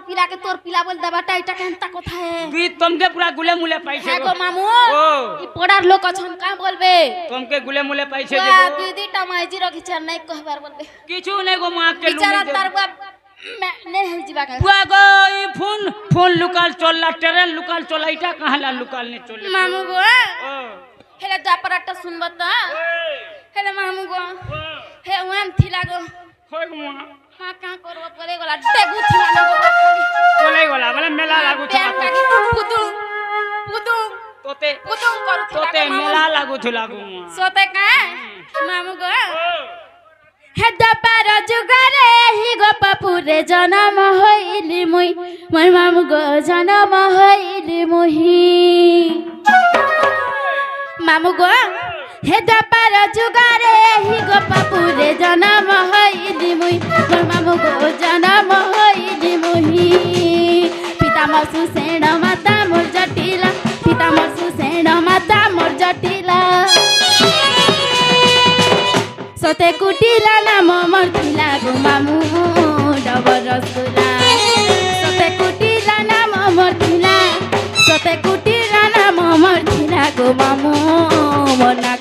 पिला के तोर पिला बोल दबा टाइटा केनता कोथा है तुई तुमके पूरा गुले मुले पैसे गो मामू ई पड़ार लोक अछन का बोलबे तुमके गुले मुले पैसे देबो वाह दीदी टमाई जी रखि छन नै कहबार बोलबे किछु नै गो मां के बिचारा तरबा नै है जीवा का बुआ गो ई फोन लुकाल चलला ट्रेन लुकाल चलाइटा कहला लुकाल ने चले मामू गो हेले जापराटा सुनब त हेले मामू गो हे वन थिला गो होय गो मां हां का करबो परे गला टेगु थिला न गो चले गला बोले मेला लागु छ पुदु तोते करू तोते मेला लागु थला गो सोते का मामू गो हे दपार जुगारे हि गो पपुरे जन्म होइली मुई मोर मामू गो जन्म होइली मुही मामू गो हे दपार जुगारे हि गो पपुरे जन्म होइली मुई मोर मामू गो जन्म होइली मुही पिता मोर सुसेण माता मोर जटिला पिता मोर सुसेण माता मोर जटिला सोते कुटिला नाम मोर थिला गो मामू डबर रसगुल्ला सोते कुटिला नाम मोर थिला सोते कुटिला नाम मोर थिला गो मामू मोर ना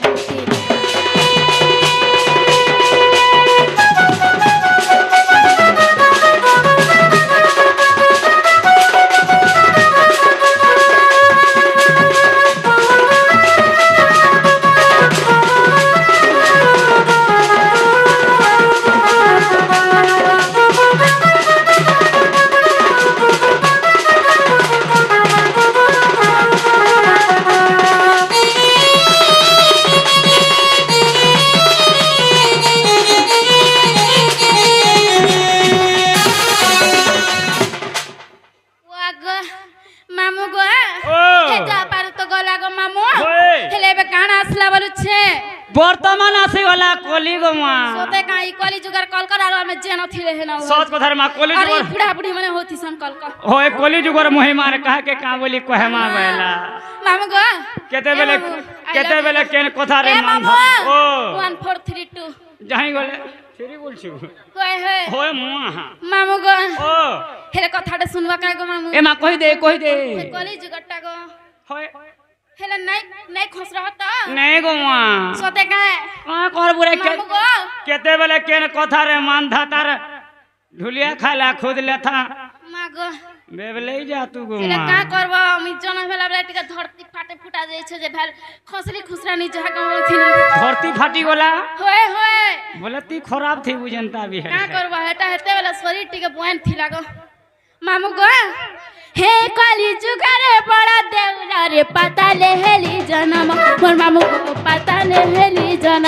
वर्तमान आसे वाला कोली गो मां सोते काई कोली जुगार कल कर आरो में जेन थिले है ना सोच पथर मां कोली जुगार अरे बुढ़ा बुढ़ी मने होती सन कल का होए कोली जुगार मोहि मार कह के का बोली कोहमा बेला मामू गो केते बेले केन कथा रे मान ओ 1432 जाई गोले फेरी बोल छु होए मुआ मामू गो ओ हेरे कथाटा सुनवा का गो मामू ए मां कहि दे कोली जुगारटा गो होए हेले नहीं खुश रहत नहीं गो मां सोते का कर बुरे केते बेले केन कथा रे मान धा तार ढुलिया खाला खुद लेथा मां गो बेबले जा तू गो मां का करबो मी जन भेला बेला टिका धरती फाटे फुटा जाय छ जे भेल खसली खुसरा नी जहा गमल थी धरती फाटी गोला होए बोले ती खराब थी बुझनता भी है का करबो हेटा हेते बेला शरीर टिका बुआन थी लागो मामू गो हे काली जुगारे बड़ा देउला रे पता ले हेली जन्म मोर मामू को पता ले हेली जन्म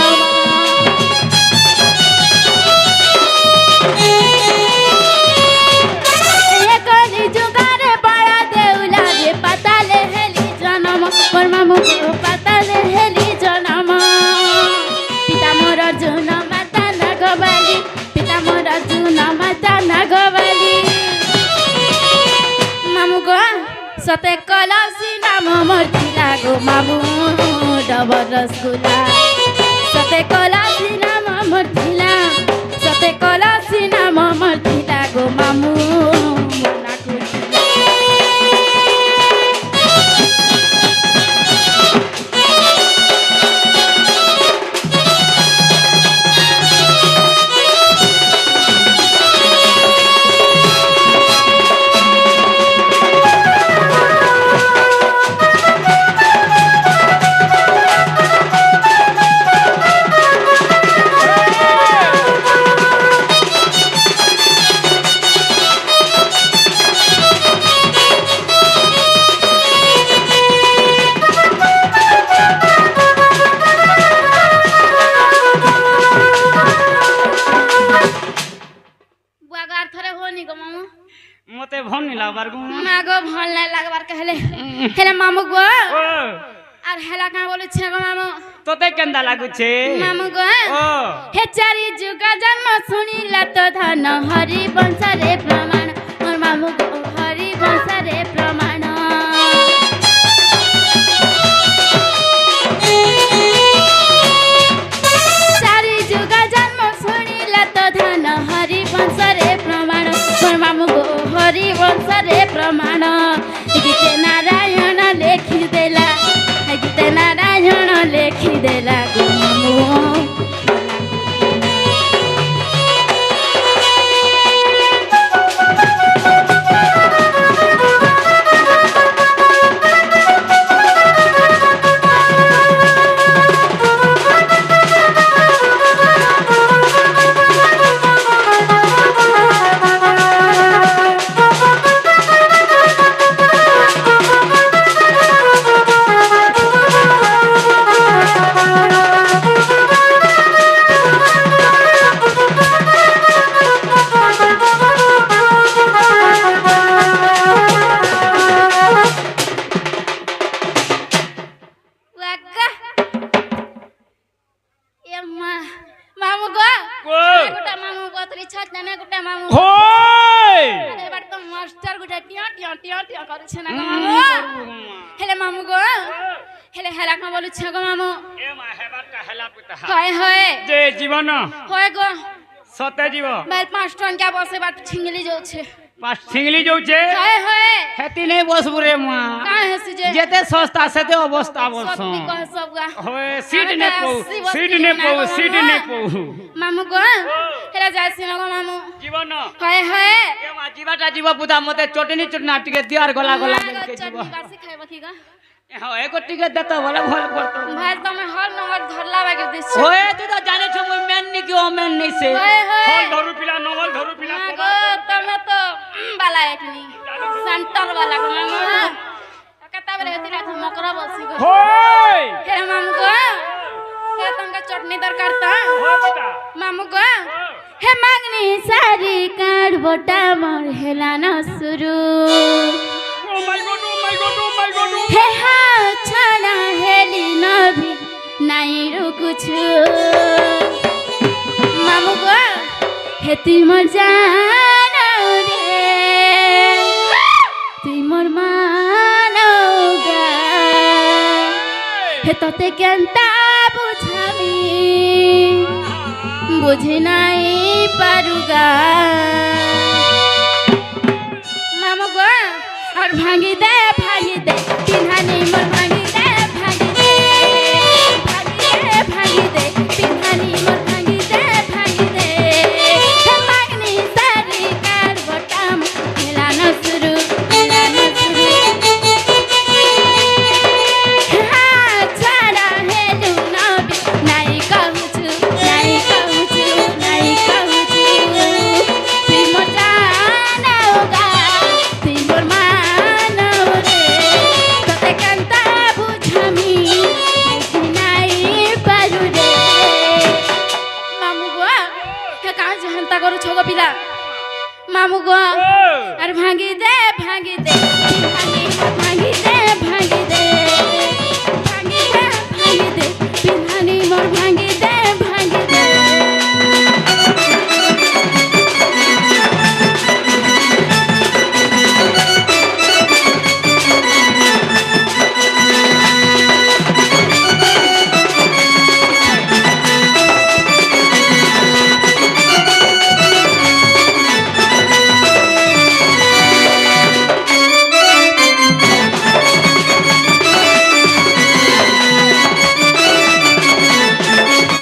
हे काली जुगारे बड़ा देउला रे पता ले हेली जन्म मोर मामू को पता ले हेली जन्म पिता मोर जुना माता न गवाली पिता मोर जुना माता न गवाली मामू गो सते कलसी ना আমার ছিলা গো মামু ডবল রসগোল্লা সতে কলা সিনাম আমার ছিলা সতে কলা সিনাম আমার ছিলা গো মামু মনা খুশিলা बुआगार थोड़े हो नहीं गो मामू মতে ভন নি লাগবার গো ना गो भल नहीं लगवार कहले हेले मामू गो ও আর হেলা কাঁ বলে ছে গো মামু তোতে কেন্দা লাগুছে মামু গো ও হে চারি যুগ জন্ম শুনিলা তো ধন হরি বংশরে প্রমাণ মোর মামু গো হরি বংশরে প্রমাণ চারি যুগ জন্ম শুনিলা তো ধন হরি বংশরে প্রমাণ মোর মামু গো হরি বংশরে প্রমাণ গীতে নারায়ণ লেখি দেলা গীতে নারায়ণ লেখি দেলা গো মামু मामू गो গো गोटा मामू गो तरी छत ने गोटा मामू হই एबार तो मास्टर गोटा टिया टिया टिया टिया करे छ ना गो मामू हेले मामू गो हेले हेला का बोलु छ गो मामू এ মা হেবারটা হেলা পুতা हाय हाय যে জীবন होय गो সতে জীব बैल 5 टन क्या बसे बाट छिंगली जाउ छे পাঁচ সিংলি যাউছে हाय हाय হেতি নেই বসবু রে মা का हसी जे যেতে সস্তা সেতে অবস্থা বলছ सत्ती कह सब गा হয় সিট নে পউ সিট নে পউ সিট নে পউ मामू गो हेला जासी ना गो मामू জীবন हाय हाय এ মা জীবাটা জীব পুতা মতে চটনি চটনা টিকে দিয়ার গলা গলা কে জীব चटनी बासी खाइबो की गा হ্যাঁ এক টিকে দেতা বলে ভাল করত भाई तमे हर नंबर धरला बागे दिस ওয়ে তুই তো জানিছ মুই মেন নি কি ও মেন নি সে हाय हाय হল ধরু পিলা নগল ধরু পিলা गो तमे तो बाला एकनी सेंटर वाला गो मामू कता बेरे तिरा मकरा बसी गो হই हे मामू गो हे तंगा चटनी दरकार ता हो बेटा मामू गो हे मांगनी सारी काट बोटा मोर हेला न सुरु oh my god oh my god oh my god हे हा छाना हेली नभी नाइ रुकुछु मामू गो हे तिमर जानो रे तिमर मानो गा हे तते केनता बुझामी बुझि नाइ पारुगा मामू गो और भांगी दे